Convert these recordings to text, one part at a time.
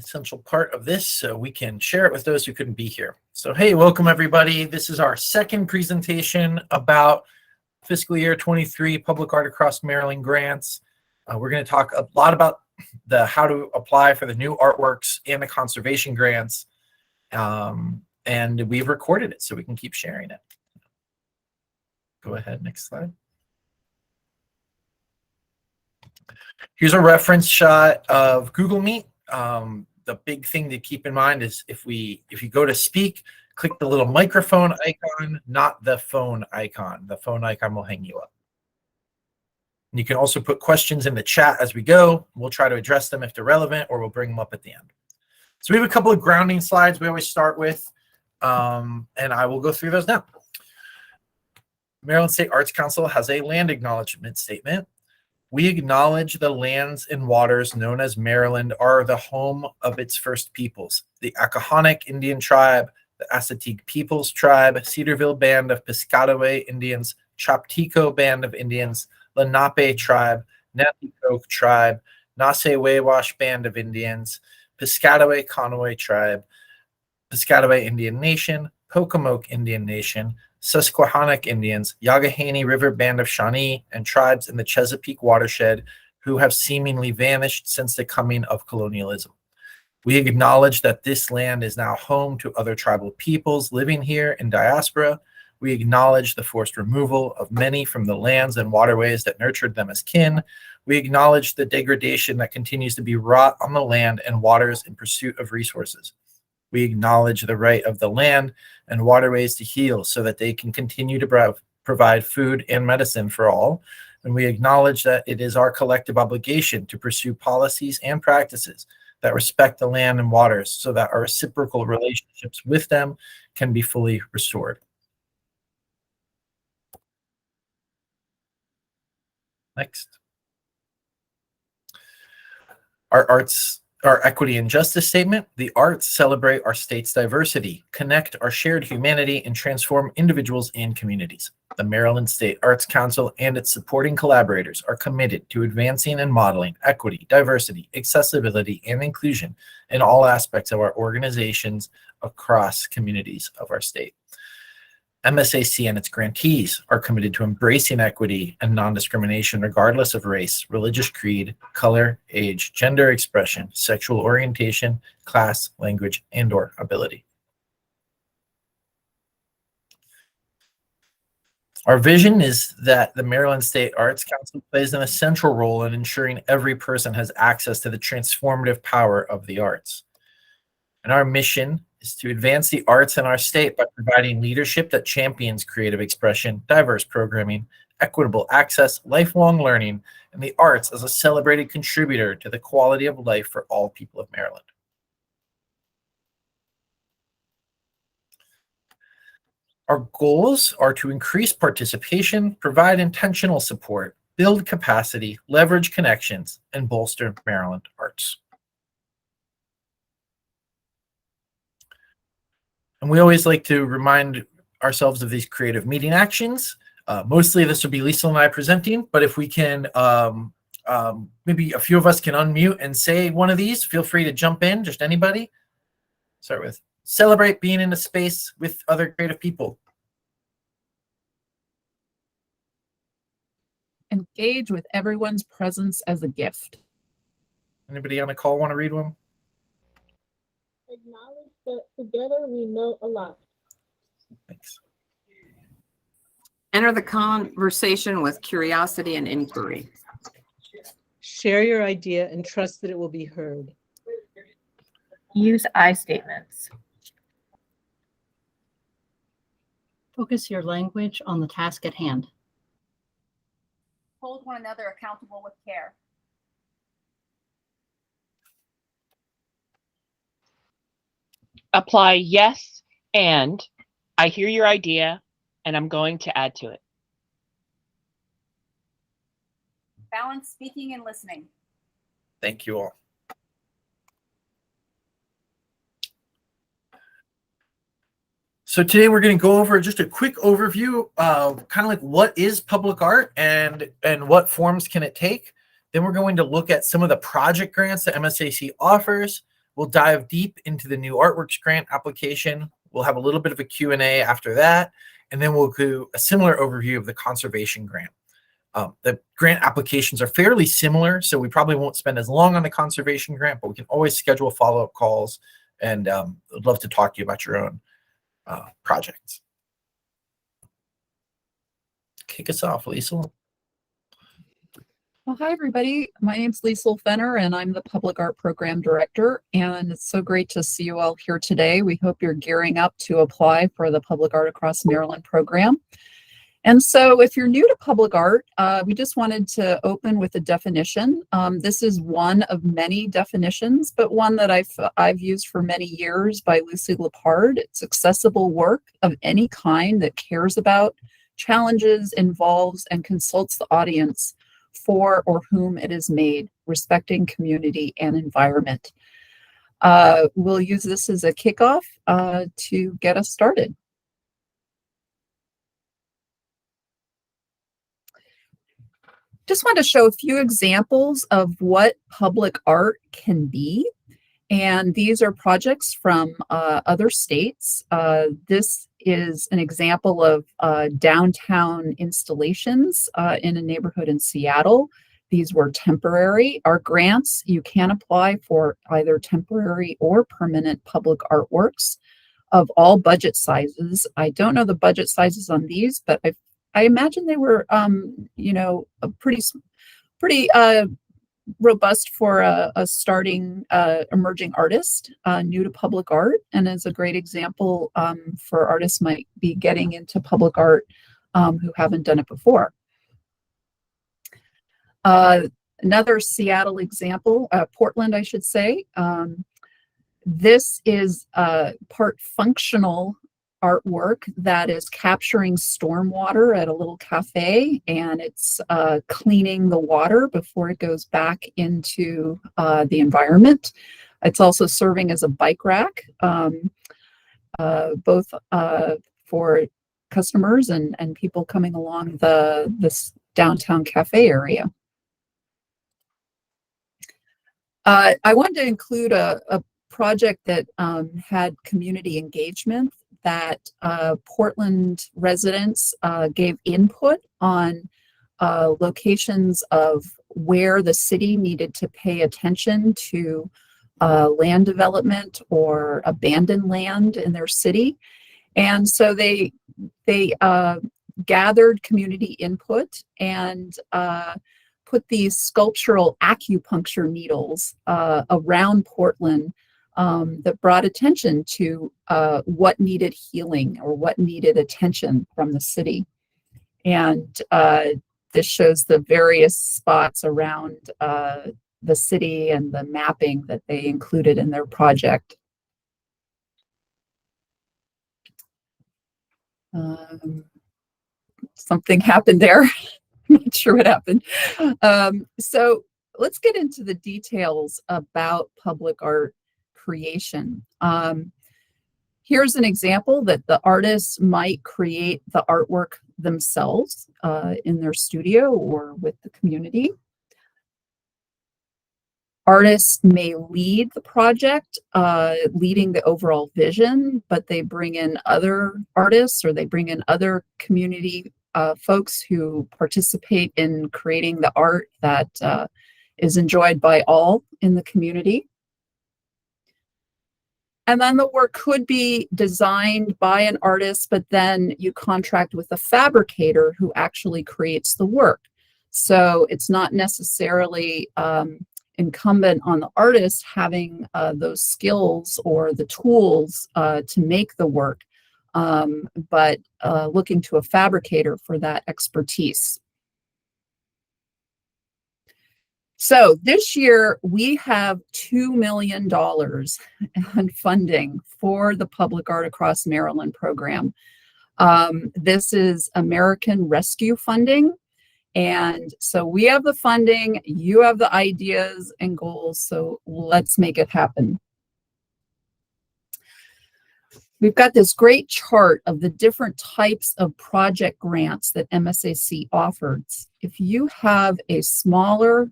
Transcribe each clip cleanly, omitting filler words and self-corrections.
essential part of this so we can share it with those who couldn't be here. So, hey, welcome everybody. This is our second presentation about fiscal year 23 public art across Maryland grants. We're going to talk a lot about how to apply for the new artworks and the conservation grants. And we've recorded it so we can keep sharing it. Go ahead, next slide. Here's a reference shot of Google Meet. The big thing to keep in mind is if you go to speak, click the little microphone icon, not the phone icon. The phone icon will hang you up. And you can also put questions in the chat as we go. We'll try to address them if they're relevant, or we'll bring them up at the end. So we have a couple of grounding slides we always start with, and I will go through those now. Maryland State Arts Council has a land acknowledgement statement. We acknowledge the lands and waters known as Maryland are the home of its first peoples, the Accohonic Indian Tribe, the Assateague Peoples Tribe, Cedarville Band of Piscataway Indians, Chaptico Band of Indians, Lenape Tribe, Nanticoke Tribe, Nassau-Wawash Band of Indians, Piscataway Conoy Tribe, Piscataway Indian Nation, Pocomoke Indian Nation, Susquehannock Indians, Yagahani River Band of Shawnee, and tribes in the Chesapeake watershed who have seemingly vanished since the coming of colonialism. We acknowledge that this land is now home to other tribal peoples living here in diaspora. We acknowledge the forced removal of many from the lands and waterways that nurtured them as kin. We acknowledge the degradation that continues to be wrought on the land and waters in pursuit of resources. We acknowledge the right of the land and waterways to heal so that they can continue to provide food and medicine for all. And we acknowledge that it is our collective obligation to pursue policies and practices that respect the land and waters so that our reciprocal relationships with them can be fully restored. Next. Our equity and justice statement. The arts celebrate our state's diversity, connect our shared humanity, and transform individuals and communities. The Maryland State Arts Council and its supporting collaborators are committed to advancing and modeling equity, diversity, accessibility, and inclusion in all aspects of our organizations across communities of our state. MSAC and its grantees are committed to embracing equity and non-discrimination regardless of race, religious creed, color, age, gender expression, sexual orientation, class, language, and/or ability. Our vision is that the Maryland State Arts Council plays an essential role in ensuring every person has access to the transformative power of the arts. And our mission is to advance the arts in our state by providing leadership that champions creative expression, diverse programming, equitable access, lifelong learning, and the arts as a celebrated contributor to the quality of life for all people of Maryland. Our goals are to increase participation, provide intentional support, build capacity, leverage connections, and bolster Maryland arts. And we always like to remind ourselves of these creative meeting actions. Mostly this will be Lisa and I presenting, but if we can, maybe a few of us can unmute and say one of these, feel free to jump in, just anybody. Start with celebrate being in a space with other creative people. Engage with everyone's presence as a gift. Anybody on the call want to read one? Acknowledge that together we know a lot. Thanks. Enter the conversation with curiosity and inquiry. Share your idea and trust that it will be heard. Use I statements. Focus your language on the task at hand. Hold one another accountable with care. Apply yes and I hear your idea and I'm going to add to it. Balance speaking and listening. Thank you all. So today we're going to go over just a quick overview of kind of like what is public art and what forms can it take. Then we're going to look at some of the project grants that MSAC offers. We'll dive deep into the new artworks grant application. We'll have a little bit of a Q&A after that, and then we'll do a similar overview of the conservation grant. The grant applications are fairly similar, so we probably won't spend as long on the conservation grant, but we can always schedule follow-up calls, and I'd love to talk to you about your own projects. Kick us off, Lisa. Well, hi, everybody. My name's Liesl Fenner, and I'm the Public Art Program Director. And it's so great to see you all here today. We hope you're gearing up to apply for the Public Art Across Maryland program. And so if you're new to public art, we just wanted to open with a definition. This is one of many definitions, but one that I've used for many years by Lucy Lepard. It's accessible work of any kind that cares about, challenges, involves, and consults the audience for or whom it is made, respecting community and environment. We'll use this as a kickoff to get us started. Just want to show a few examples of what public art can be. And these are projects from other states. This is an example of downtown installations in a neighborhood in Seattle. These were temporary. Our grants, you can apply for either temporary or permanent public artworks of all budget sizes. I don't know the budget sizes on these, but I imagine they were, you know, a pretty robust for a starting emerging artist, new to public art, and is a great example for artists might be getting into public art who haven't done it before. Another Seattle example, Portland, I should say. This is part functional artwork that is capturing stormwater at a little cafe, and it's cleaning the water before it goes back into the environment. It's also serving as a bike rack, both for customers and people coming along this downtown cafe area. I wanted to include a project that had community engagement, that Portland residents gave input on locations of where the city needed to pay attention to land development or abandoned land in their city. And so they gathered community input and put these sculptural acupuncture needles around Portland that brought attention to what needed healing or what needed attention from the city. And this shows the various spots around the city and the mapping that they included in their project. Something happened there. I'm not sure what happened. So let's get into the details about public art creation. Here's an example that the artists might create the artwork themselves in their studio or with the community. Artists may lead the project, leading the overall vision, but they bring in other artists or they bring in other community folks who participate in creating the art that is enjoyed by all in the community. And then the work could be designed by an artist, but then you contract with a fabricator who actually creates the work. So it's not necessarily incumbent on the artist having those skills or the tools to make the work, but looking to a fabricator for that expertise. So this year we have $2 million in funding for the Public Art Across Maryland program. This is American Rescue funding. And so we have the funding, you have the ideas and goals, so let's make it happen. We've got this great chart of the different types of project grants that MSAC offers. If you have a smaller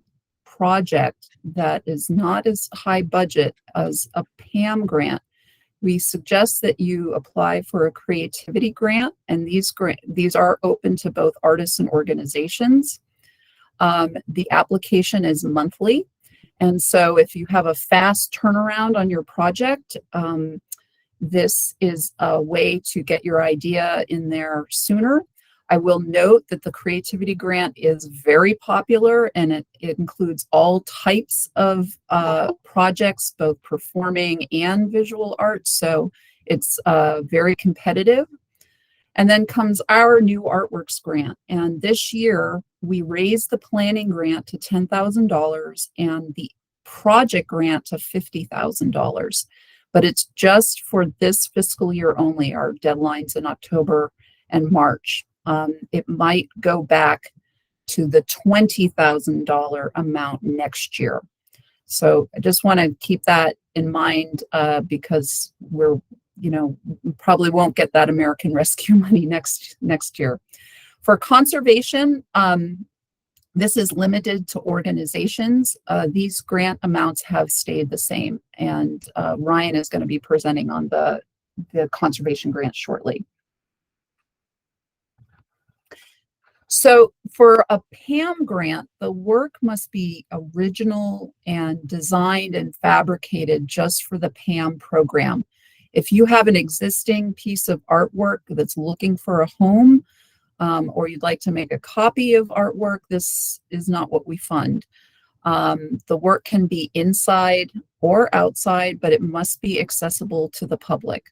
project that is not as high budget as a PAM grant, we suggest that you apply for a creativity grant, and these are open to both artists and organizations. The application is monthly, and so if you have a fast turnaround on your project, this is a way to get your idea in there sooner. I will note that the creativity grant is very popular, and it includes all types of projects, both performing and visual arts. So it's very competitive. And then comes our new artworks grant. And this year we raised the planning grant to $10,000 and the project grant to $50,000. But it's just for this fiscal year only. Our deadline's in October and March. It might go back to the $20,000 amount next year. So I just want to keep that in mind because we probably won't get that American Rescue money next year. For conservation, this is limited to organizations. These grant amounts have stayed the same, and Ryan is going to be presenting on the conservation grant shortly. So for a PAM grant, the work must be original and designed and fabricated just for the PAM program. If you have an existing piece of artwork that's looking for a home, or you'd like to make a copy of artwork, this is not what we fund. The work can be inside or outside, but it must be accessible to the public.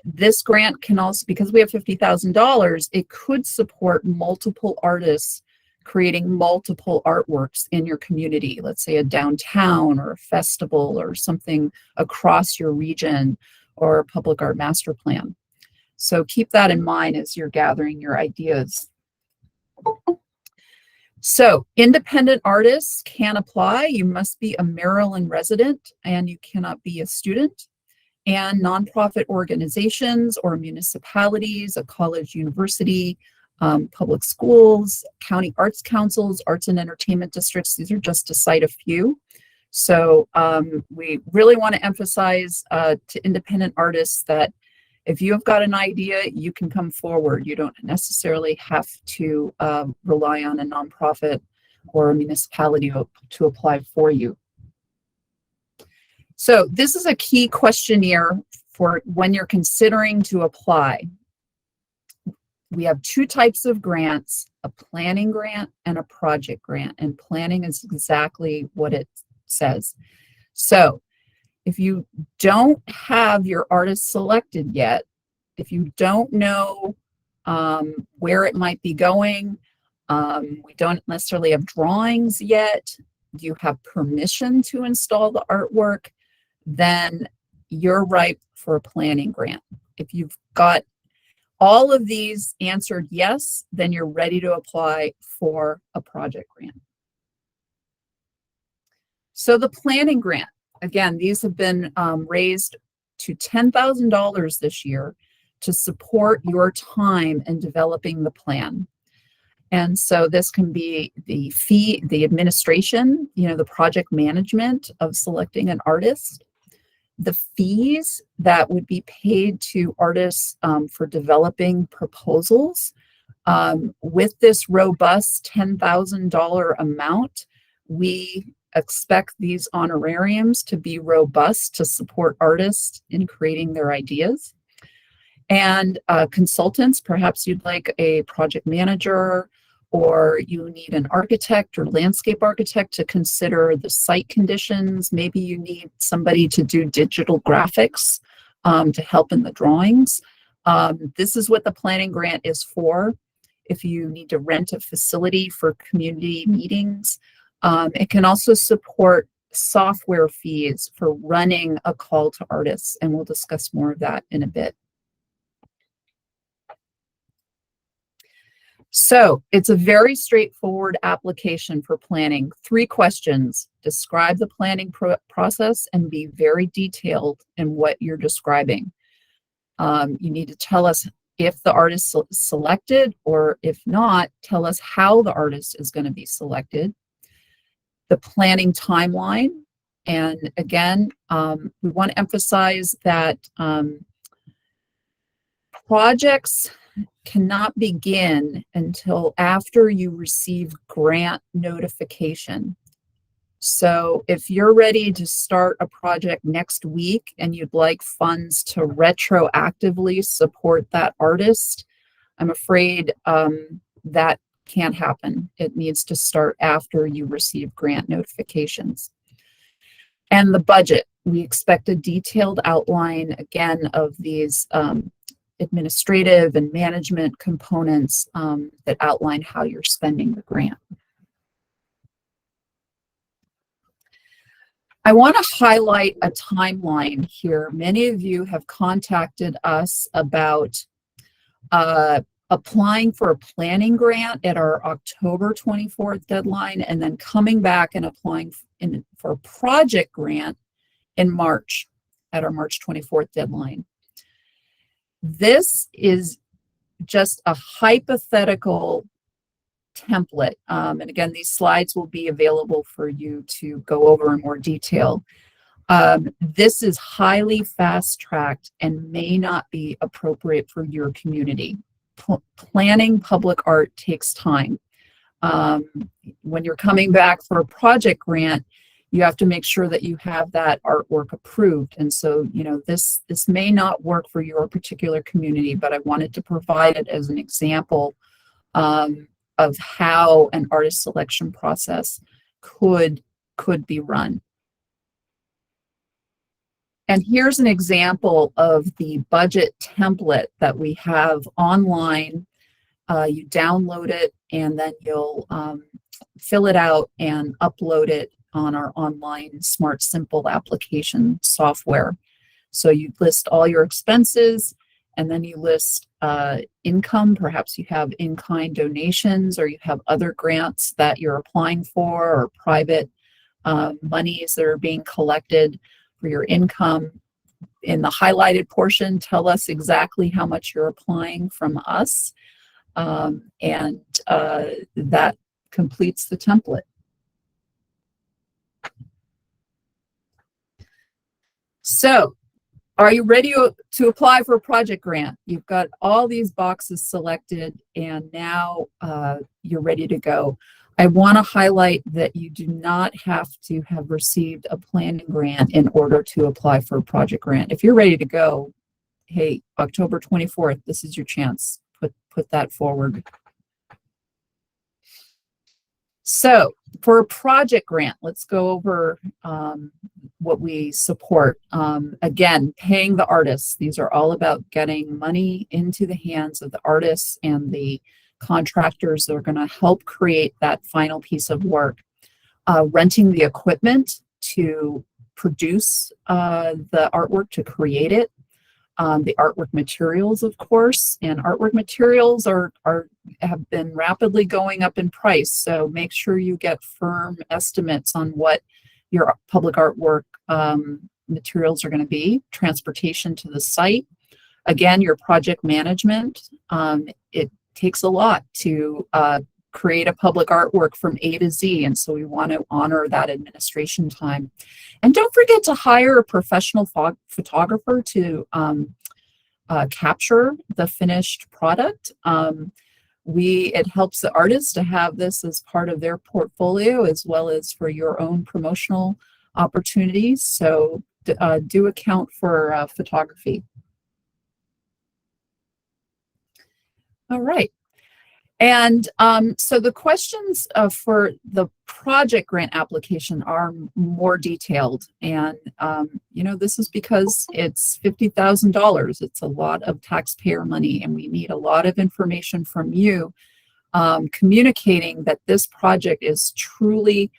This grant can also, because we have $50,000, it could support multiple artists creating multiple artworks in your community, let's say a downtown or a festival or something across your region or a public art master plan. So keep that in mind as you're gathering your ideas. So independent artists can apply. You must be a Maryland resident and you cannot be a student. And nonprofit organizations or municipalities, a college, university, public schools, county arts councils, arts and entertainment districts. These are just to cite a few. So we really want to emphasize to independent artists that if you have got an idea, you can come forward. You don't necessarily have to rely on a nonprofit or a municipality to apply for you. So this is a key questionnaire for when you're considering to apply. We have two types of grants, a planning grant and a project grant, and planning is exactly what it says. So if you don't have your artist selected yet, if you don't know where it might be going, we don't necessarily have drawings yet, you have permission to install the artwork, then you're ripe for a planning grant. If you've got all of these answered yes, then you're ready to apply for a project grant. So the planning grant, again, these have been raised to $10,000 this year to support your time in developing the plan. And so this can be the fee, the administration, the project management of selecting an artist, the fees that would be paid to artists for developing proposals. With this robust $10,000 amount, we expect these honorariums to be robust to support artists in creating their ideas. And consultants, perhaps you'd like a project manager, or you need an architect or landscape architect to consider the site conditions. Maybe you need somebody to do digital graphics to help in the drawings. This is what the planning grant is for. If you need to rent a facility for community meetings, it can also support software fees for running a call to artists, and we'll discuss more of that in a bit. So it's a very straightforward application for planning. 3 questions: describe the planning process and be very detailed in what you're describing. You need to tell us if the artist is selected, or if not, tell us how the artist is going to be selected. the planning timeline. And again, we want to emphasize that projects cannot begin until after you receive grant notification. So if you're ready to start a project next week and you'd like funds to retroactively support that artist, I'm afraid that can't happen. It needs to start after you receive grant notifications. And the budget, we expect a detailed outline again of these administrative and management components that outline how you're spending the grant. I want to highlight a timeline here. Many of you have contacted us about applying for a planning grant at our October 24th deadline, and then coming back and applying for a project grant in March at our March 24th deadline. This is just a hypothetical template. And again, these slides will be available for you to go over in more detail. This is highly fast-tracked and may not be appropriate for your community. Planning public art takes time. When you're coming back for a project grant, you have to make sure that you have that artwork approved. And so, you know, this may not work for your particular community, but I wanted to provide it as an example of how an artist selection process could be run. And here's an example of the budget template that we have online. You download it and then you'll fill it out and upload it on our online Smart Simple application software. So you list all your expenses, and then you list income. Perhaps you have in-kind donations, or you have other grants that you're applying for, or private monies that are being collected for your income. In the highlighted portion, tell us exactly how much you're applying from us, and that completes the template. So, are you ready to apply for a project grant? You've got all these boxes selected, and now you're ready to go. I want to highlight that you do not have to have received a planning grant in order to apply for a project grant. If you're ready to go, hey, October 24th, this is your chance. Put that forward. So for a project grant, let's go over what we support. Again, paying the artists. These are all about getting money into the hands of the artists and the contractors that are going to help create that final piece of work. Renting the equipment to produce the artwork, to create it. The artwork materials, of course, and artwork materials have been rapidly going up in price. So make sure you get firm estimates on what your public artwork materials are going to be. Transportation to the site. Again, your project management. It takes a lot to create a public artwork from A to Z, and so we want to honor that administration time. And don't forget to hire a professional photographer to capture the finished product. It helps the artists to have this as part of their portfolio, as well as for your own promotional opportunities. So do account for photography. All right. And so the questions for the project grant application are more detailed. And, you know, this is because it's $50,000. It's a lot of taxpayer money, and we need a lot of information from you communicating that this project is truly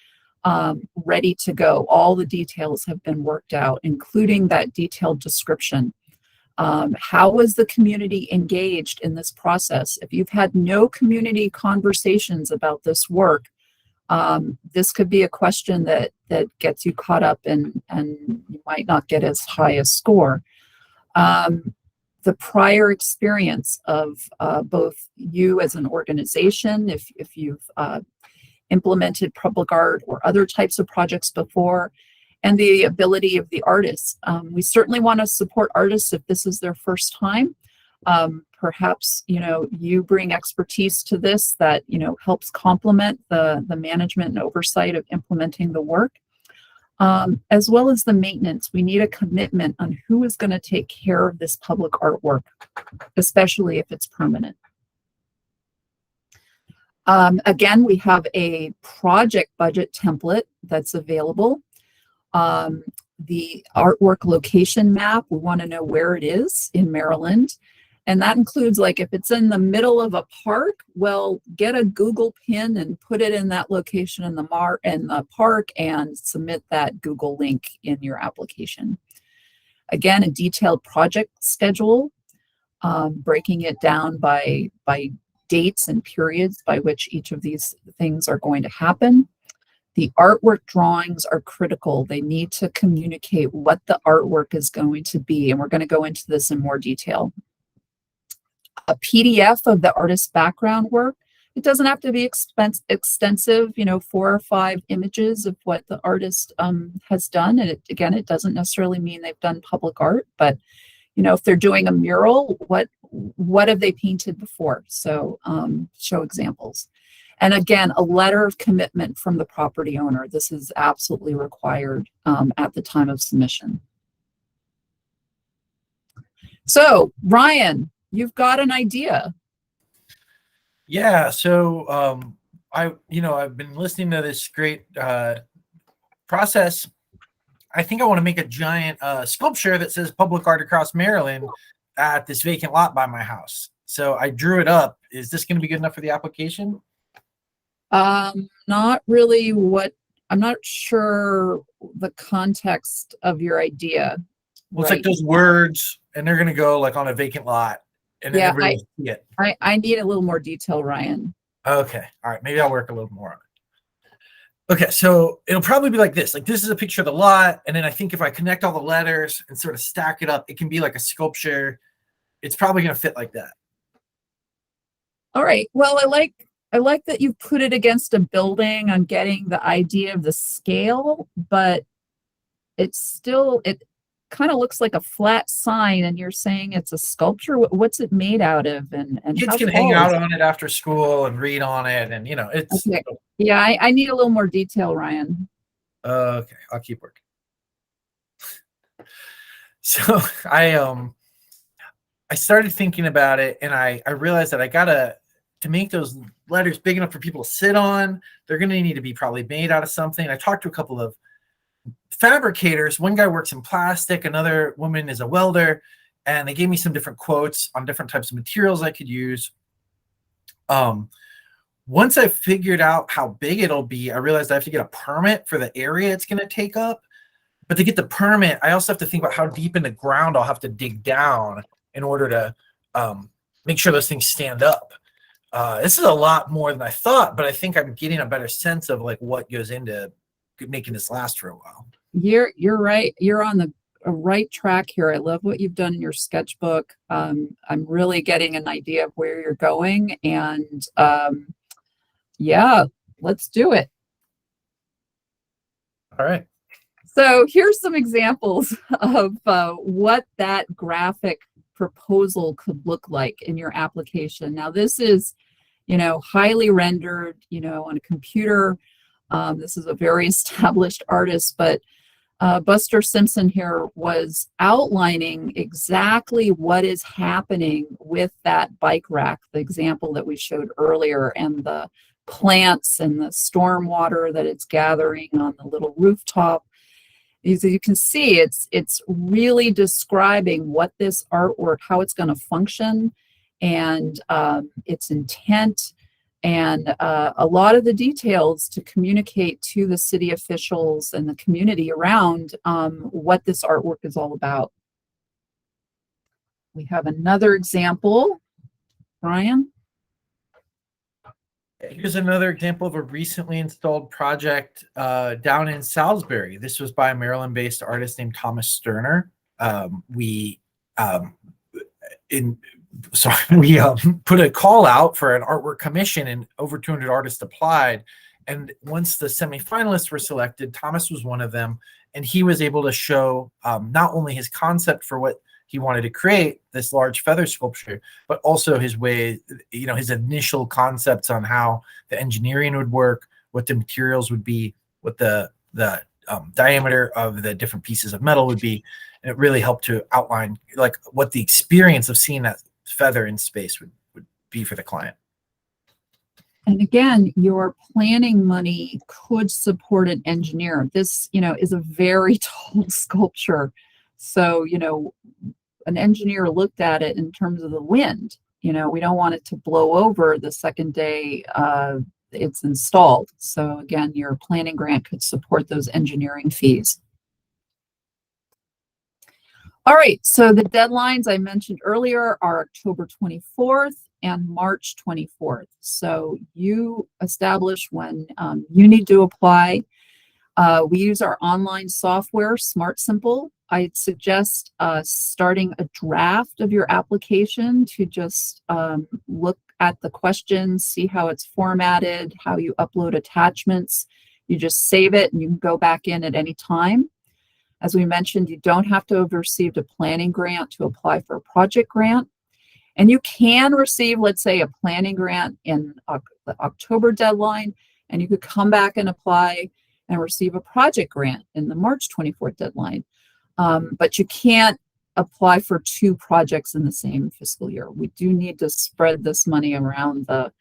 ready to go. All the details have been worked out, including that detailed description. How was the community engaged in this process? If you've had no community conversations about this work, this could be a question that gets you caught up and you might not get as high a score. The prior experience of both you as an organization, if you've implemented public art or other types of projects before, and the ability of the artists. We certainly want to support artists if this is their first time. Perhaps, you bring expertise to this that, helps complement the management and oversight of implementing the work. As well as the maintenance. We need a commitment on who is going to take care of this public artwork, especially if it's permanent. Again, we have a project budget template that's available. The artwork location map, we want to know where it is in Maryland. And that includes, like, if it's in the middle of a park, well, get a Google pin and put it in that location in the park and submit that Google link in your application. Again, a detailed project schedule, breaking it down by dates and periods by which each of these things are going to happen. The artwork drawings are critical. They need to communicate what the artwork is going to be, and we're going to go into this in more detail. A PDF of the artist's background work. It doesn't have to be extensive, 4 or 5 images of what the artist has done. And it doesn't necessarily mean they've done public art, but if they're doing a mural, what have they painted before? So show examples. And again, a letter of commitment from the property owner. This is absolutely required at the time of submission. So Ryan, you've got an idea. Yeah. So I've been listening to this great process. I think I want to make a giant sculpture that says public art across Maryland at this vacant lot by my house. So I drew it up. Is this going to be good enough for the application? Not really I'm not sure the context of your idea. Well, it's like those words, and they're going to go like on a vacant lot. And then everybody will see it. I need a little more detail, Ryan. Okay. All right. Maybe I'll work a little more on it. Okay. So it'll probably be like this. Like, this is a picture of the lot. And then I think if I connect all the letters and sort of stack it up, it can be like a sculpture. It's probably going to fit like that. All right. Well, I like that you put it against a building on getting the idea of the scale, but it kind of looks like a flat sign, and you're saying it's a sculpture. What's it made out of? And kids can hang out on it after school and read on it, and it's okay. Yeah, I need a little more detail, Ryan. Okay, I'll keep working. So I started thinking about it, and I realized that I gotta, to make those letters big enough for people to sit on, they're gonna need to be probably made out of something. I talked to a couple of fabricators. One guy works in plastic, another woman is a welder, and they gave me some different quotes on different types of materials I could use. Once I figured out how big it'll be, I realized I have to get a permit for the area it's going to take up. But to get the permit, I also have to think about how deep in the ground I'll have to dig down in order to make sure those things stand up. This is a lot more than I thought, but I think I'm getting a better sense of like what goes into making this last for a while. You're right. You're on the right track here. I love what you've done in your sketchbook. I'm really getting an idea of where you're going, and yeah, let's do it. All right. So here's some examples of what that graphic proposal could look like in your application. Now, this is, highly rendered, on a computer. This is a very established artist, but Buster Simpson here was outlining exactly what is happening with that bike rack, the example that we showed earlier, and the plants and the storm water that it's gathering on the little rooftop. As you can see, it's really describing what this artwork, how it's going to function, and its intent, and a lot of the details to communicate to the city officials and the community around what this artwork is all about. We have another example, Brian. Here's another example of a recently installed project down in Salisbury. This was by a Maryland-based artist named Thomas Sterner. We put a call out for an artwork commission, and over 200 artists applied. And once the semifinalists were selected, Thomas was one of them, and he was able to show not only his concept for what he wanted to create, this large feather sculpture, but also his way, his initial concepts on how the engineering would work, what the materials would be, what the diameter of the different pieces of metal would be. And it really helped to outline like what the experience of seeing that feather in space would be for the client. And again, your planning money could support an engineer. This, is a very tall sculpture. So, an engineer looked at it in terms of the wind. We don't want it to blow over the second day it's installed. So again, your planning grant could support those engineering fees. All right, so the deadlines I mentioned earlier are October 24th and March 24th. So you establish when you need to apply. We use our online software, Smart Simple. I'd suggest starting a draft of your application to just look at the questions, see how it's formatted, how you upload attachments. You just save it and you can go back in at any time. As we mentioned, you don't have to have received a planning grant to apply for a project grant. And you can receive, let's say, a planning grant in the October deadline, and you could come back and apply and receive a project grant in the March 24th deadline. But you can't apply for 2 projects in the same fiscal year. We do need to spread this money around the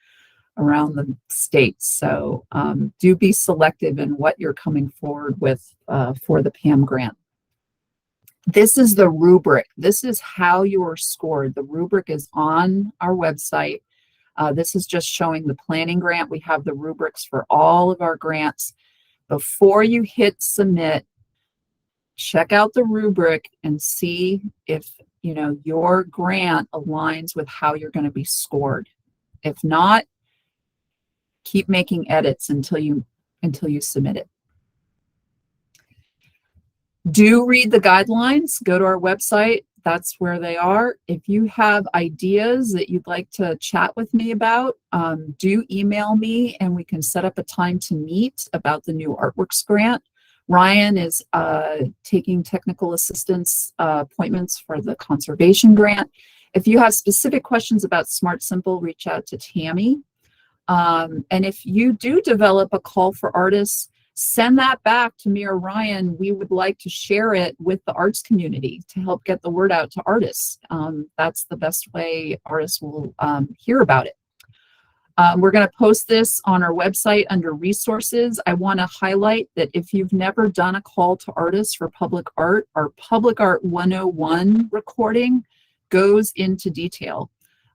states. So do be selective in what you're coming forward with for the PAM grant. This is the rubric. This is how you are scored. The rubric is on our website. This is just showing the planning grant. We have the rubrics for all of our grants. Before you hit submit, check out the rubric and see if your grant aligns with how you're going to be scored. If not, keep making edits until you submit it. Do read the guidelines. Go to our website. That's where they are. If you have ideas that you'd like to chat with me about, do email me and we can set up a time to meet about the new Artworks grant. Ryan is taking technical assistance appointments for the conservation grant. If you have specific questions about Smart Simple, reach out to Tammy. And if you do develop a call for artists, send that back to me or Ryan. We would like to share it with the arts community to help get the word out to artists. That's the best way artists will hear about it. We're going to post this on our website under resources. I want to highlight that if you've never done a call to artists for public art, our Public Art 101 recording goes into detail.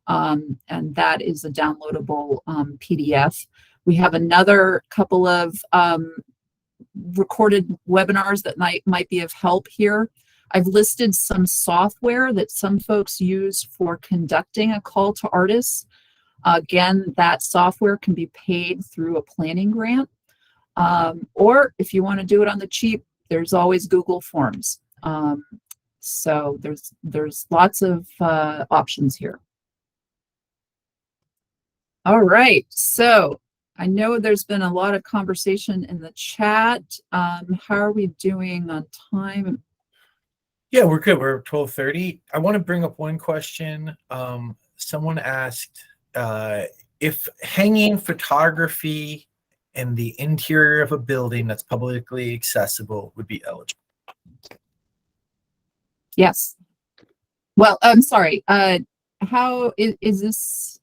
And that is a downloadable PDF. We have another couple of recorded webinars that might be of help here. I've listed some software that some folks use for conducting a call to artists. Again, that software can be paid through a planning grant. Or if you want to do it on the cheap, there's always Google Forms. So there's lots of options here. All right, so I know there's been a lot of conversation in the chat. How are we doing on time? Yeah, we're good. We're at 12:30. I want to bring up one question. Someone asked if hanging photography in the interior of a building that's publicly accessible would be eligible. Yes. Well, I'm sorry. How is this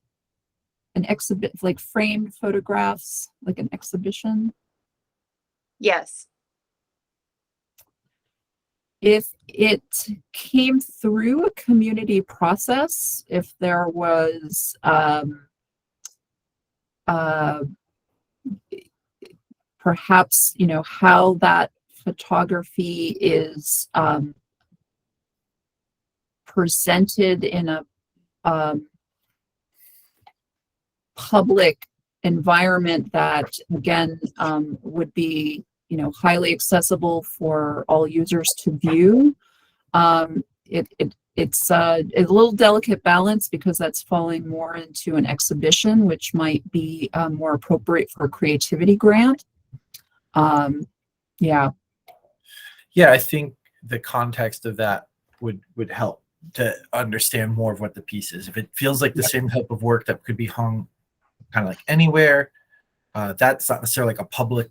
an exhibit, like framed photographs, like an exhibition? Yes. If it came through a community process, if there was perhaps, how that photography is presented in a public environment that, again, would be highly accessible for all users to view. It it's a little delicate balance because that's falling more into an exhibition, which might be more appropriate for a creativity grant. Yeah. Yeah, I think the context of that would help to understand more of what the piece is. If it feels like the same type of work that could be hung kind of like anywhere, that's not necessarily like a public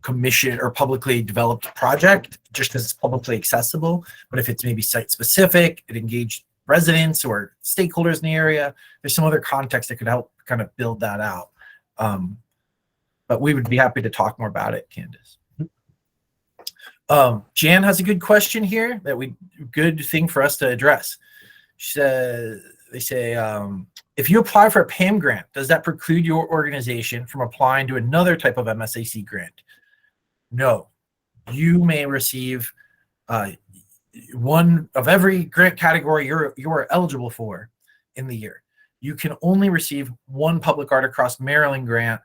commission or publicly developed project just because it's publicly accessible. But if it's maybe site specific, it engaged residents or stakeholders in the area, there's some other context that could help kind of build that out. But we would be happy to talk more about it, Candace. Jan has a good question here good thing for us to address. She says, they say, if you apply for a PAM grant, does that preclude your organization from applying to another type of MSAC grant? No, you may receive one of every grant category you're eligible for in the year. You can only receive one Public Art Across Maryland grant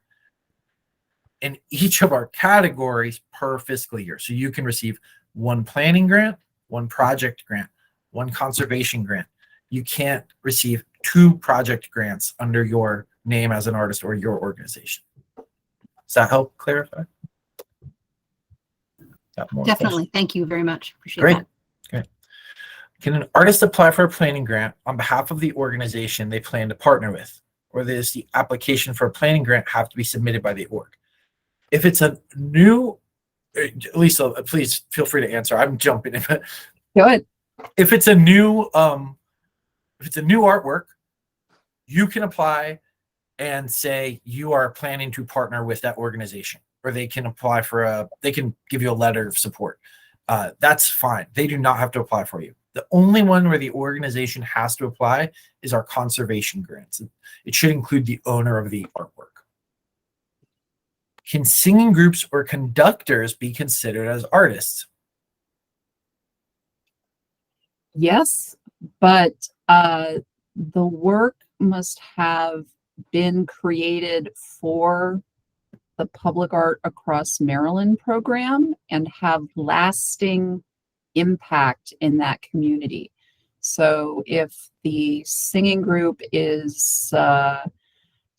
in each of our categories per fiscal year. So you can receive one planning grant, one project grant, one conservation grant. You can't receive 2 project grants under your name as an artist or your organization. Does that help clarify? Definitely. Thank you very much. Appreciate Great. that. Great. Can an artist apply for a planning grant on behalf of the organization they plan to partner with? Or does the application for a planning grant have to be submitted by the org? If it's a new, Lisa, please feel free to answer. I'm jumping in. Go ahead. If it's a new artwork, you can apply and say you are planning to partner with that organization, or they can apply they can give you a letter of support. That's fine. They do not have to apply for you. The only one where the organization has to apply is our conservation grants. It should include the owner of the artwork. Can singing groups or conductors be considered as artists? Yes, but the work must have been created for the Public Art Across Maryland program and have lasting impact in that community. So if the singing group is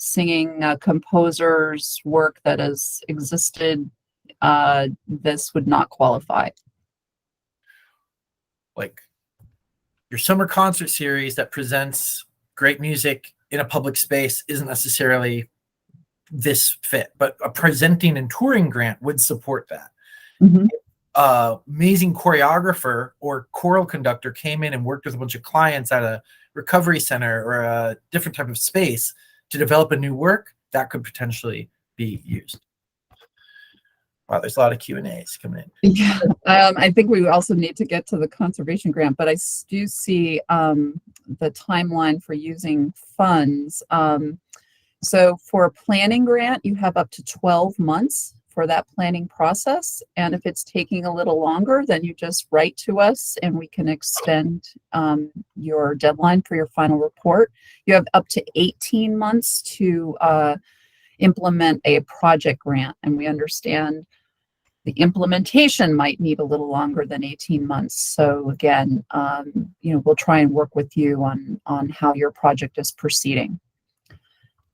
singing a composer's work that has existed, this would not qualify. Like your summer concert series that presents great music in a public space isn't necessarily this fit, but a presenting and touring grant would support that. Mhm. Amazing choreographer or choral conductor came in and worked with a bunch of clients at a recovery center or a different type of space to develop a new work that could potentially be used. Wow, there's a lot of Q&As coming in. Yeah, I think we also need to get to the conservation grant, but I do see the timeline for using funds. So for a planning grant, you have up to 12 months for that planning process. And if it's taking a little longer, then you just write to us and we can extend your deadline for your final report. You have up to 18 months to implement a project grant. And we understand the implementation might need a little longer than 18 months. So again, we'll try and work with you on how your project is proceeding.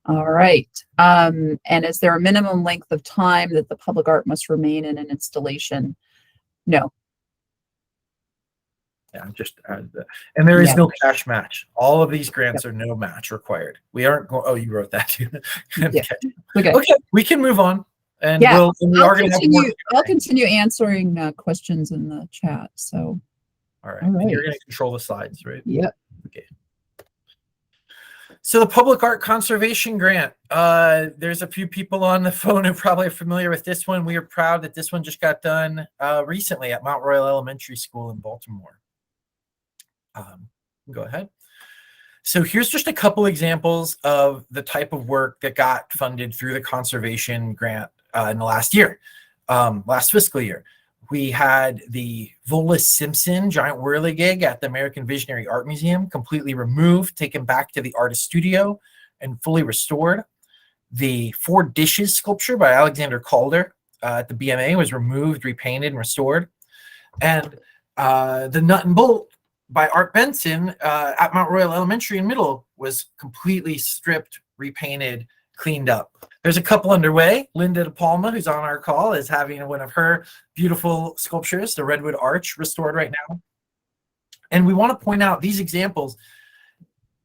All right. And is there a minimum length of time that the public art must remain in an installation? No. Yeah, just added that. And there is no cash match. All of these grants are no match required. We aren't going, oh, you wrote that too. Yeah. Okay. Okay, we can move on. And Yeah, I'll continue answering questions in the chat. So, all right. And you're going to control the slides, right? Yep. Okay. So the Public Art Conservation Grant, there's a few people on the phone who probably are familiar with this one. We are proud that this one just got done recently at Mount Royal Elementary School in Baltimore. Go ahead. So here's just a couple examples of the type of work that got funded through the conservation grant in the last year, last fiscal year. We had the Vola Simpson giant whirligig at the American Visionary Art Museum completely removed, taken back to the artist studio and fully restored. The Four Dishes sculpture by Alexander Calder at the BMA was removed, repainted, and restored. And the Nut and Bolt by Art Benson at Mount Royal Elementary and Middle was completely stripped, repainted, cleaned up. There's a couple underway. Linda De Palma, who's on our call, is having one of her beautiful sculptures, the Redwood Arch, restored right now. And we want to point out these examples.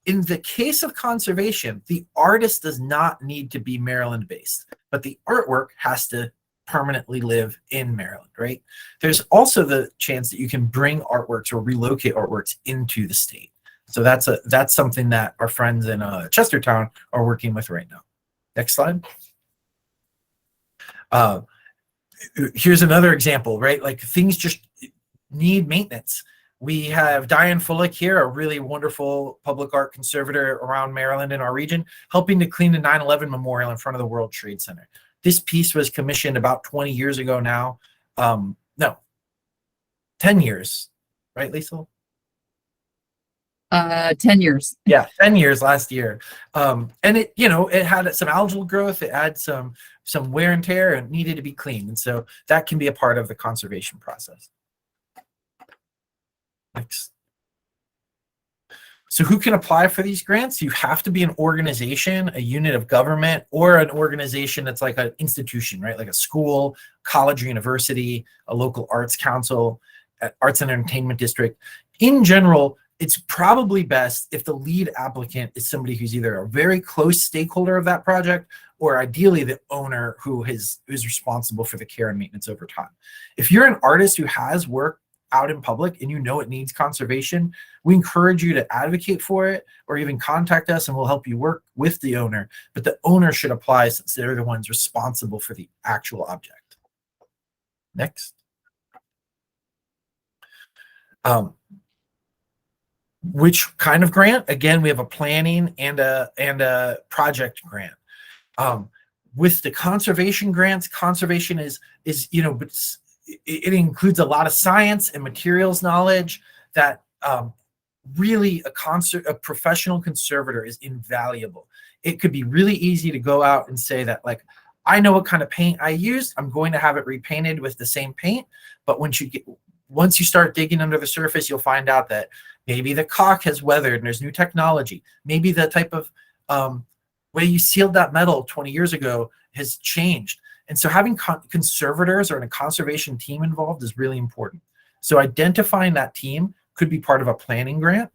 In the case of conservation, the artist does not need to be Maryland-based, but the artwork has to permanently live in Maryland, right? There's also the chance that you can bring artworks or relocate artworks into the state. So that's something that our friends in Chestertown are working with right now. Next slide. Here's another example, right? Like things just need maintenance. We have Diane Fullick here, a really wonderful public art conservator around Maryland in our region, helping to clean the 9/11 memorial in front of the World Trade Center. This piece was commissioned about 20 years ago now. No, 10 years, right, Lisa? 10 years. Yeah, 10 years last year. And it, it had some algal growth, it had some wear and tear and needed to be cleaned. And so that can be a part of the conservation process. Next. So who can apply for these grants? You have to be an organization, a unit of government, or an organization that's like an institution, right? Like a school, college or university, a local arts council, arts and entertainment district. In general, it's probably best if the lead applicant is somebody who's either a very close stakeholder of that project or ideally the owner who is responsible for the care and maintenance over time. If you're an artist who has work out in public and you know it needs conservation, we encourage you to advocate for it or even contact us and we'll help you work with the owner. But the owner should apply since they're the ones responsible for the actual object. Next. Which kind of grant? Again, we have a planning and a project grant. With the conservation grants, conservation is it includes a lot of science and materials knowledge that really a professional conservator is invaluable. It could be really easy to go out and say that, like, I know what kind of paint I used. I'm going to have it repainted with the same paint. But once you start digging under the surface, you'll find out that maybe the caulk has weathered and there's new technology. Maybe the type of way you sealed that metal 20 years ago has changed. And so having conservators or a conservation team involved is really important. So identifying that team could be part of a planning grant.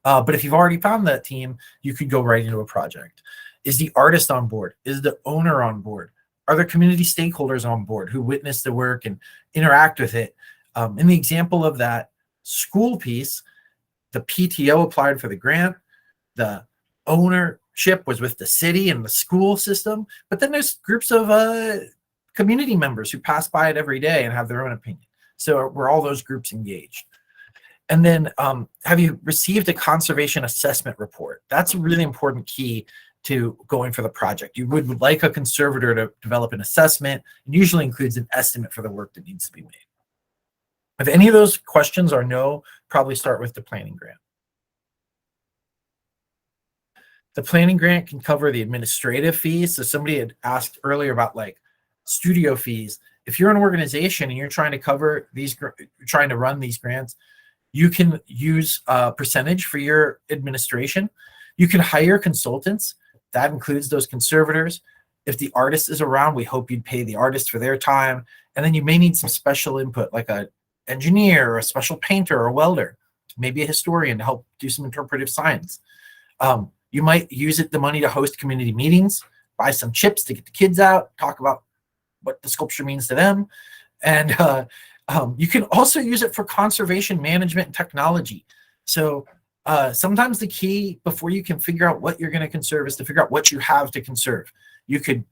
But if you've already found that team, you could go right into a project. Is the artist on board? Is the owner on board? Are there community stakeholders on board who witness the work and interact with it? In the example of that school piece, the PTO applied for the grant. The ownership was with the city and the school system, but then there's groups of community members who pass by it every day and have their own opinion. So were all those groups engaged? And then have you received a conservation assessment report? That's a really important key to going for the project. You would like a conservator to develop an assessment, and usually includes an estimate for the work that needs to be made. If any of those questions are no, probably start with the planning grant. The planning grant can cover the administrative fees. So somebody had asked earlier about like studio fees. If you're an organization and you're trying to cover these, trying to run these grants, you can use a percentage for your administration. You can hire consultants. That includes those conservators. If the artist is around, we hope you'd pay the artist for their time. And then you may need some special input, like a engineer or a special painter or welder, maybe a historian to help do some interpretive science. You might use the money to host community meetings, buy some chips to get the kids out, talk about what the sculpture means to them. And you can also use it for conservation management and technology. So sometimes the key before you can figure out what you're going to conserve is to figure out what you have to conserve. You could,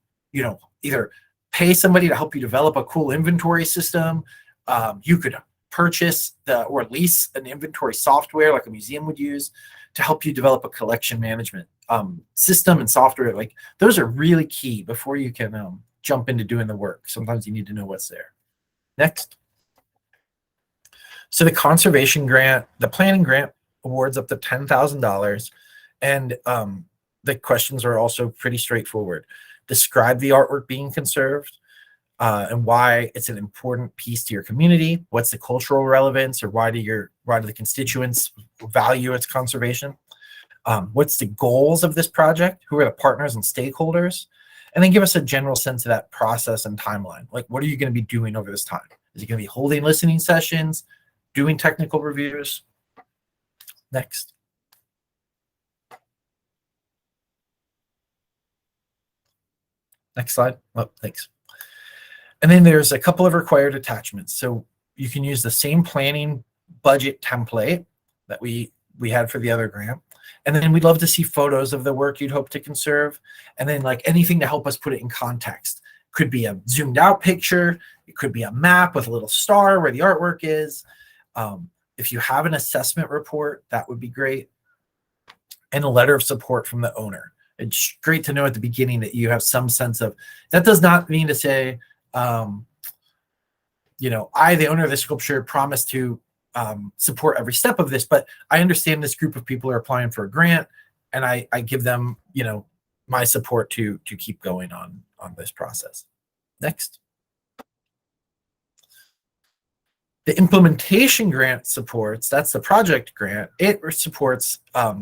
either pay somebody to help you develop a cool inventory system. You could purchase or lease an inventory software like a museum would use to help you develop a collection management system and software. Like those are really key before you can jump into doing the work. Sometimes you need to know what's there. Next. So the conservation grant, the planning grant awards up to $10,000. And the questions are also pretty straightforward. Describe the artwork being conserved. and why it's an important piece to your community. What's the cultural relevance, or why do the constituents value its conservation? What's the goals of this project? Who are the partners and stakeholders? And then give us a general sense of that process and timeline. Like, what are you going to be doing over this time? Is it going to be holding listening sessions, doing technical reviews? Next. Next slide. Oh, thanks. And then there's a couple of required attachments. So you can use the same planning budget template that we had for the other grant. And then we'd love to see photos of the work you'd hope to conserve. And then like anything to help us put it in context. Could be a zoomed out picture. It could be a map with a little star where the artwork is. If you have an assessment report, that would be great. And a letter of support from the owner. It's great to know at the beginning that you have some sense of, that does not mean to say, you know, I, the owner of the sculpture, promise to support every step of this, but I understand this group of people are applying for a grant, and I give them, you know, my support to keep going on this process. Next. The implementation grant supports, that's the project grant, it supports a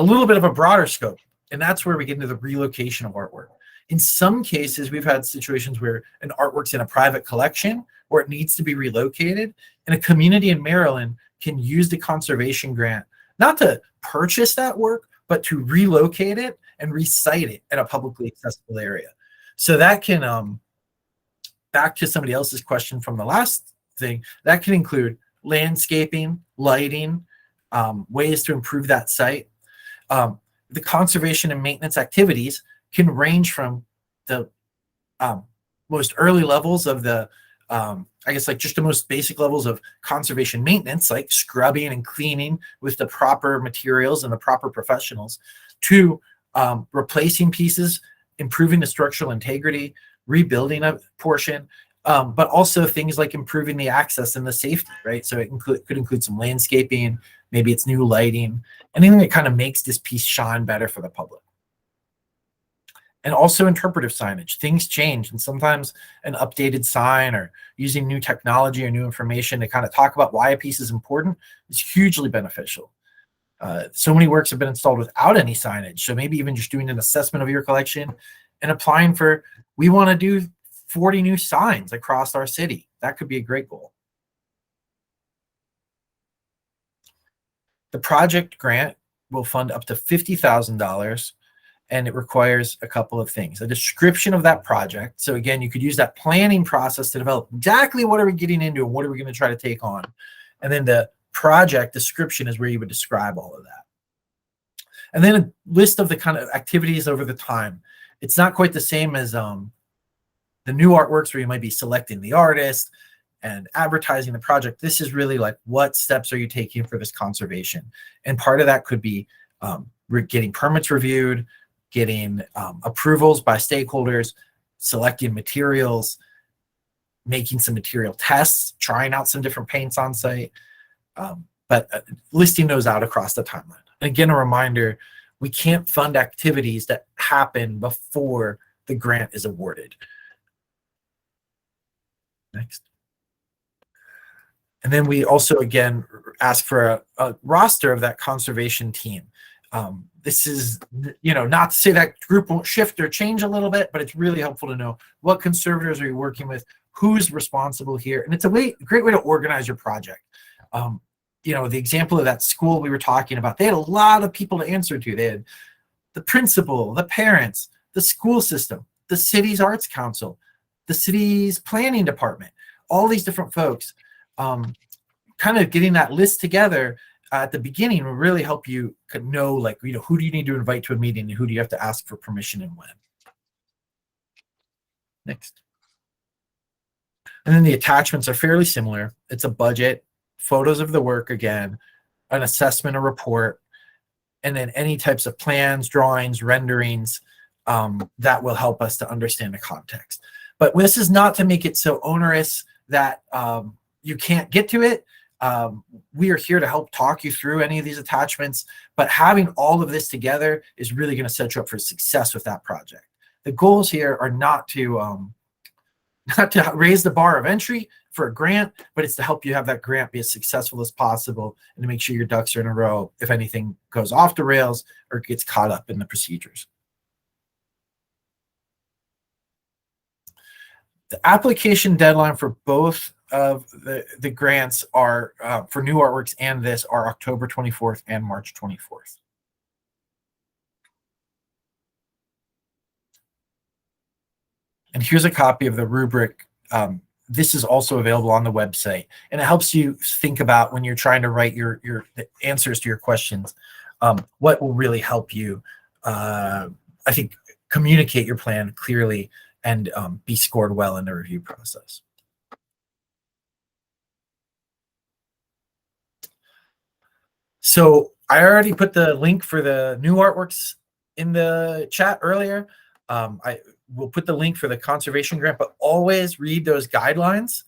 little bit of a broader scope, and that's where we get into the relocation of artwork. In some cases, we've had situations where an artwork's in a private collection or it needs to be relocated, and a community in Maryland can use the conservation grant, not to purchase that work, but to relocate it and recite it in a publicly accessible area. So that can, back to somebody else's question from the last thing, that can include landscaping, lighting, ways to improve that site. The conservation and maintenance activities can range from the most early levels of the, I guess like just the most basic levels of conservation maintenance, like scrubbing and cleaning with the proper materials and the proper professionals, to replacing pieces, improving the structural integrity, rebuilding a portion, but also things like improving the access and the safety, right? So it could include some landscaping, maybe it's new lighting, anything that kind of makes this piece shine better for the public. And also interpretive signage. Things change, and sometimes an updated sign or using new technology or new information to kind of talk about why a piece is important is hugely beneficial. So many works have been installed without any signage. So maybe even just doing an assessment of your collection and applying for, we want to do 40 new signs across our city. That could be a great goal. The project grant will fund up to $50,000, and it requires a couple of things. A description of that project. So again, you could use that planning process to develop exactly what are we getting into and what are we going to try to take on. And then the project description is where you would describe all of that. And then a list of the kind of activities over the time. It's not quite the same as the new artworks where you might be selecting the artist and advertising the project. This is really like, what steps are you taking for this conservation? And part of that could be getting permits reviewed, getting approvals by stakeholders, selecting materials, making some material tests, trying out some different paints on site, but listing those out across the timeline. And again, a reminder, we can't fund activities that happen before the grant is awarded. Next. And then we also, again, ask for a roster of that conservation team. This is, you know, not to say that group won't shift or change a little bit, but it's really helpful to know what conservators are you working with, who's responsible here. And it's a great way to organize your project. You know, the example of that school we were talking about, they had a lot of people to answer to. They had the principal, the parents, the school system, the city's arts council, the city's planning department, all these different folks. Kind of getting that list together at the beginning will really help you know, like, you know, who do you need to invite to a meeting and who do you have to ask for permission and when. Next. And then the attachments are fairly similar. It's a budget, photos of the work again, an assessment, a report, and then any types of plans, drawings, renderings that will help us to understand the context. But this is not to make it so onerous that you can't get to it. We are here to help talk you through any of these attachments, but having all of this together is really going to set you up for success with that project. The goals here are not not to raise the bar of entry for a grant, but it's to help you have that grant be as successful as possible and to make sure your ducks are in a row if anything goes off the rails or gets caught up in the procedures. The application deadline for both of the grants are for New Artworks and this are October 24th and March 24th. And here's a copy of the rubric. This is also available on the website, and it helps you think about when you're trying to write the answers to your questions, what will really help you, I think, communicate your plan clearly and be scored well in the review process. So I already put the link for the New Artworks in the chat earlier. I will put the link for the conservation grant, but always read those guidelines.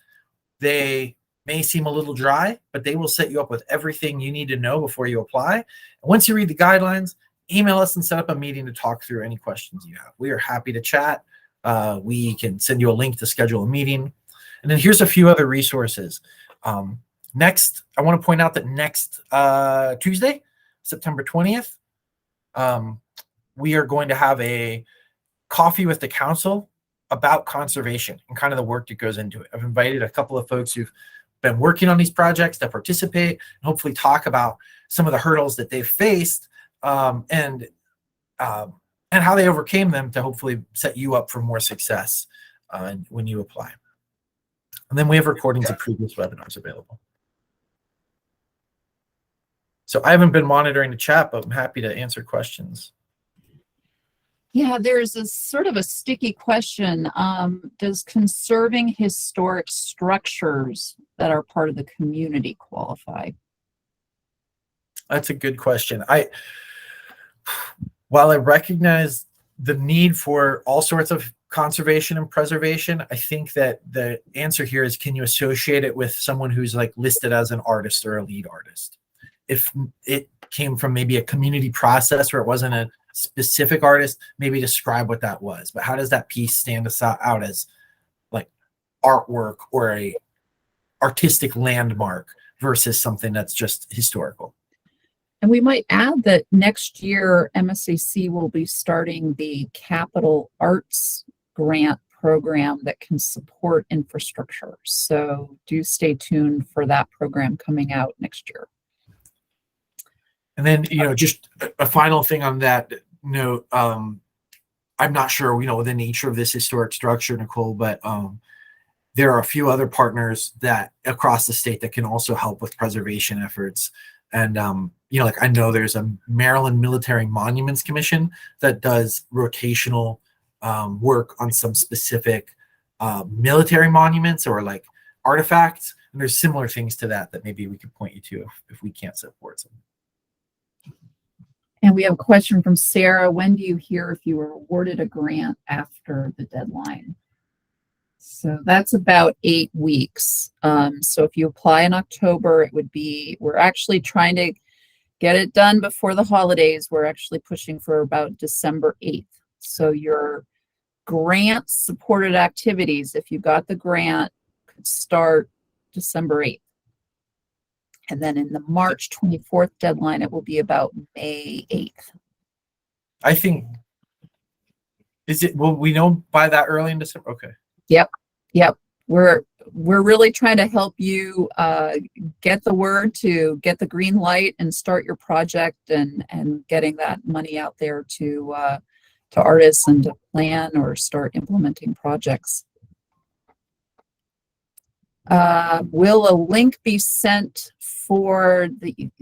They may seem a little dry, but they will set you up with everything you need to know before you apply. And once you read the guidelines, email us and set up a meeting to talk through any questions you have. We are happy to chat. We can send you a link to schedule a meeting. And then here's a few other resources. Next, I want to point out that next Tuesday, September 20th, we are going to have a coffee with the council about conservation and kind of the work that goes into it. I've invited a couple of folks who've been working on these projects to participate and hopefully talk about some of the hurdles that they've faced and how they overcame them to hopefully set you up for more success when you apply. And then we have recordings of previous webinars available. So I haven't been monitoring the chat, but I'm happy to answer questions. Yeah, there's a sort of a sticky question. Does conserving historic structures that are part of the community qualify? That's a good question. While I recognize the need for all sorts of conservation and preservation, I think that the answer here is, can you associate it with someone who's like listed as an artist or a lead artist? If it came from maybe a community process where it wasn't a specific artist, maybe describe what that was. But how does that piece stand out as like artwork or a artistic landmark versus something that's just historical? And we might add that next year, MSAC will be starting the Capital Arts Grant program that can support infrastructure. So do stay tuned for that program coming out next year. And then, just a final thing on that note, I'm not sure, the nature of this historic structure, Nicole, but there are a few other partners that across the state that can also help with preservation efforts. And, I know there's a Maryland Military Monuments Commission that does rotational work on some specific military monuments or like artifacts. And there's similar things to that maybe we could point you to if we can't support them. And we have a question from Sarah. When do you hear if you were awarded a grant after the deadline? So that's about 8 weeks. So if you apply in October, it would be, we're actually trying to get it done before the holidays. We're actually pushing for about December 8th. So your grant supported activities, if you got the grant, could start December 8th. And then in the March 24th deadline, it will be about May 8th. I think, will we know by that early in December? Okay. Yep. We're really trying to help you get the word to get the green light and start your project and getting that money out there to artists and to plan or start implementing projects. Will a link be sent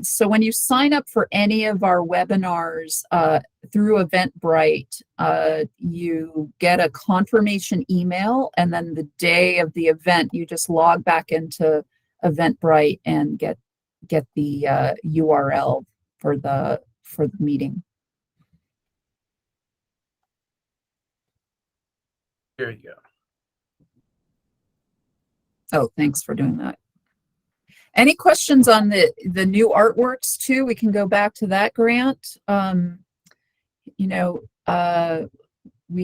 so when you sign up for any of our webinars through Eventbrite, you get a confirmation email, and then the day of the event, you just log back into Eventbrite and get the URL for the meeting. There you go. Oh, thanks for doing that. Any questions on the new artworks too? We can go back to that grant. We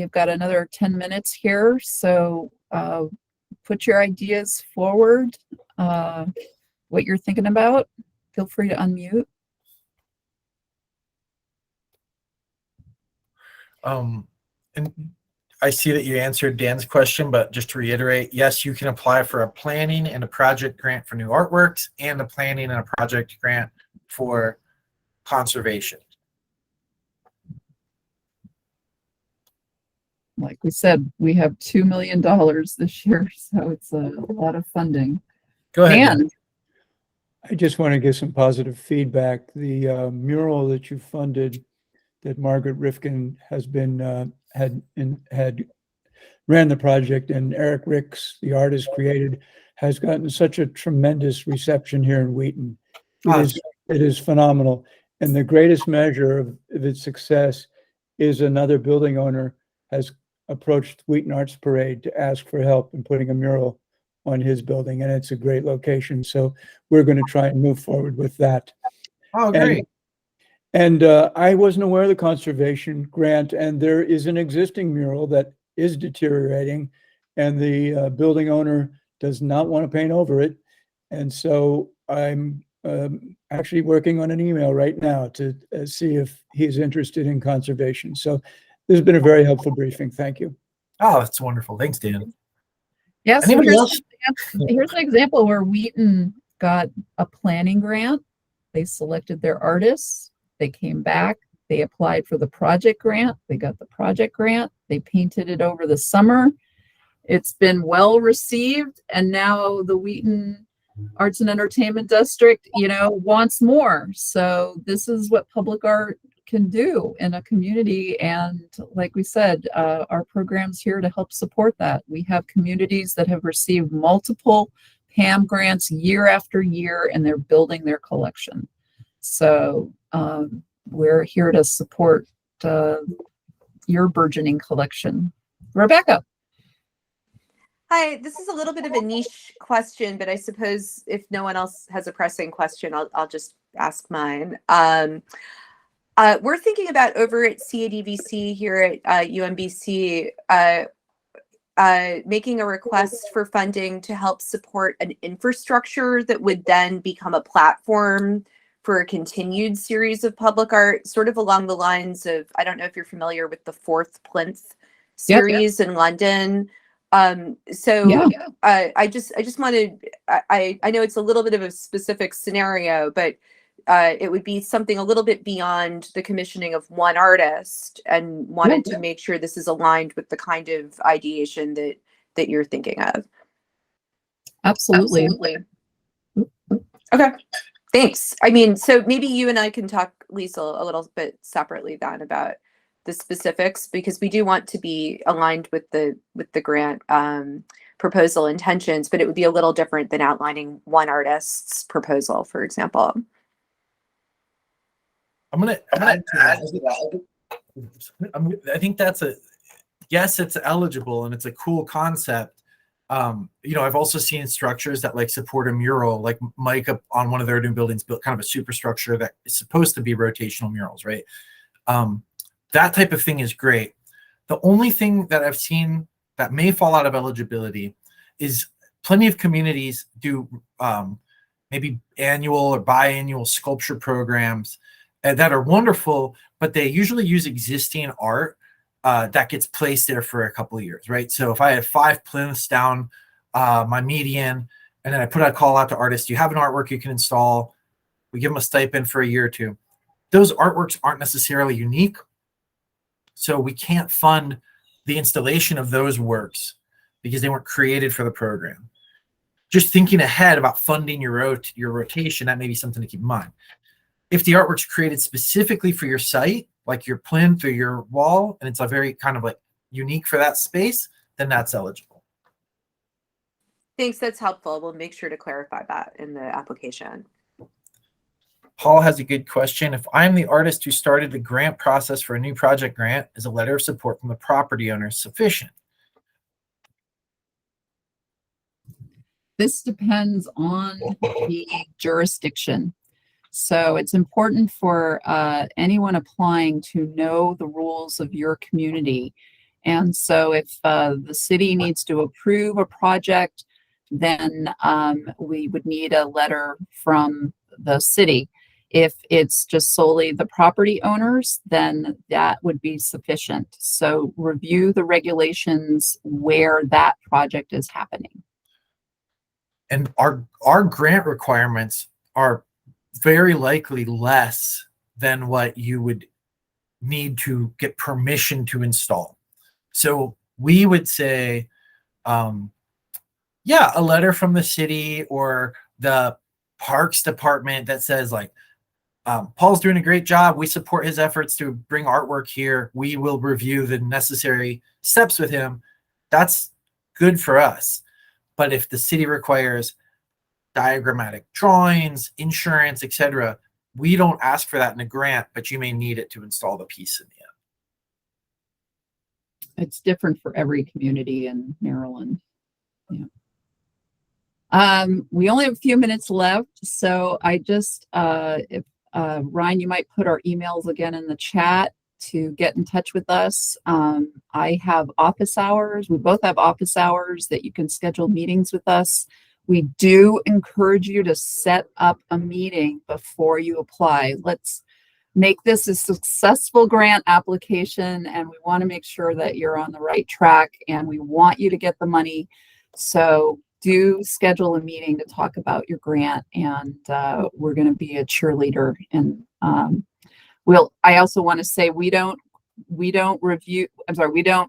have got another 10 minutes here. So put your ideas forward, what you're thinking about. Feel free to unmute. And I see that you answered Dan's question, but just to reiterate, yes, you can apply for a planning and a project grant for new artworks and a planning and a project grant for conservation. Like we said, we have $2 million this year, so it's a lot of funding. Go ahead. Dan, I just want to give some positive feedback. The mural that you funded, that Margaret Rifkin has been had ran the project, and Eric Ricks, the artist, created, has gotten such a tremendous reception here in Wheaton. It is phenomenal, and the greatest measure of its success is another building owner has approached Wheaton Arts Parade to ask for help in putting a mural on his building, and it's a great location. So we're going to try and move forward with that. Oh, great. And I wasn't aware of the conservation grant, and there is an existing mural that is deteriorating, and the building owner does not want to paint over it. And so I'm actually working on an email right now to see if he's interested in conservation. So this has been a very helpful briefing. Thank you. Oh, that's wonderful. Thanks, Dan. yeah, so Anybody else? here's an example where Wheaton got a planning grant. They selected their artists. They came back. They applied for the project grant. They got the project grant. They painted it over the summer. It's been well received. And now the Wheaton Arts and Entertainment District, wants more. So this is what public art can do in a community. And like we said, our program's here to help support that. We have communities that have received multiple PAM grants year after year, and they're building their collection. So we're here to support your burgeoning collection. Rebecca. Hi, this is a little bit of a niche question, but I suppose if no one else has a pressing question, I'll just ask mine. We're thinking about over at CADVC here at UMBC, making a request for funding to help support an infrastructure that would then become a platform for a continued series of public art, sort of along the lines of, I don't know if you're familiar with the Fourth Plinth series in London. I just wanted, I know it's a little bit of a specific scenario, but it would be something a little bit beyond the commissioning of one artist, and wanted to make sure this is aligned with the kind of ideation that you're thinking of. Absolutely. Okay. Thanks. I mean, so maybe you and I can talk, Lisa, a little bit separately then about the specifics, because we do want to be aligned with the grant proposal intentions, but it would be a little different than outlining one artist's proposal, for example. I'm gonna add to that. I think yes, it's eligible and it's a cool concept. I've also seen structures that like support a mural, like Mike up on one of their new buildings built kind of a superstructure that is supposed to be rotational murals, right? That type of thing is great. The only thing that I've seen that may fall out of eligibility is plenty of communities do maybe annual or biannual sculpture programs that are wonderful, but they usually use existing art that gets placed there for a couple of years, right? So if I have 5 plinths down my median, and then I put a call out to artists, you have an artwork you can install, we give them a stipend for a year or two. Those artworks aren't necessarily unique, so we can't fund the installation of those works because they weren't created for the program. Just thinking ahead about funding your rotation, that may be something to keep in mind. If the artwork's created specifically for your site, like your plinth or your wall, and it's a very kind of like unique for that space, then that's eligible. Thanks, that's helpful. We'll make sure to clarify that in the application. Paul has a good question. If I'm the artist who started the grant process for a new project grant, is a letter of support from the property owner sufficient? This depends on the jurisdiction. So it's important for anyone applying to know the rules of your community And so if the city needs to approve a project, then we would need a letter from the city. If it's just solely the property owners, then that would be sufficient. So review the regulations where that project is happening. And our grant requirements are very likely less than what you would need to get permission to install. So we would say, yeah, a letter from the city or the parks department that says like, Paul's doing a great job. We support his efforts to bring artwork here. We will review the necessary steps with him. That's good for us. But if the city requires diagrammatic drawings, insurance, etc., we don't ask for that in a grant, but you may need it to install the piece in the end. It's different for every community in Maryland. Yeah. We only have a few minutes left, so I just, if Ryan, you might put our emails again in the chat to get in touch with us. I have office hours. We both have office hours that you can schedule meetings with us. We do encourage you to set up a meeting before you apply. Let's make this a successful grant application, and we want to make sure that you're on the right track, and we want you to get the money. So do schedule a meeting to talk about your grant, and we're going to be a cheerleader. And I also want to say we don't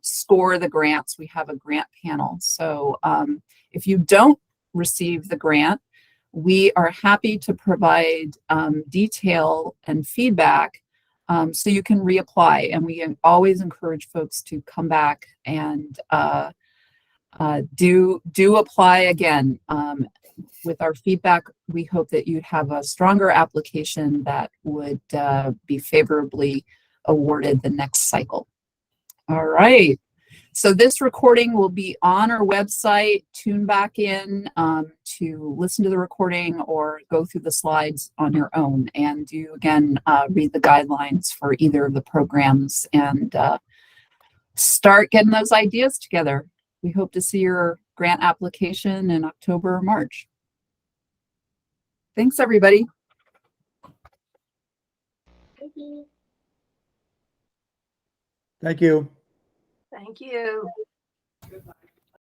score the grants. We have a grant panel. So if you don't receive the grant, we are happy to provide detail and feedback so you can reapply. And we always encourage folks to come back and do apply again. With our feedback, we hope that you'd have a stronger application that would be favorably awarded the next cycle. All right. So this recording will be on our website. Tune back in to listen to the recording or go through the slides on your own, and do again read the guidelines for either of the programs and start getting those ideas together. We hope to see your grant application in October or March. Thanks, everybody. Thank you. Thank you. Thank you.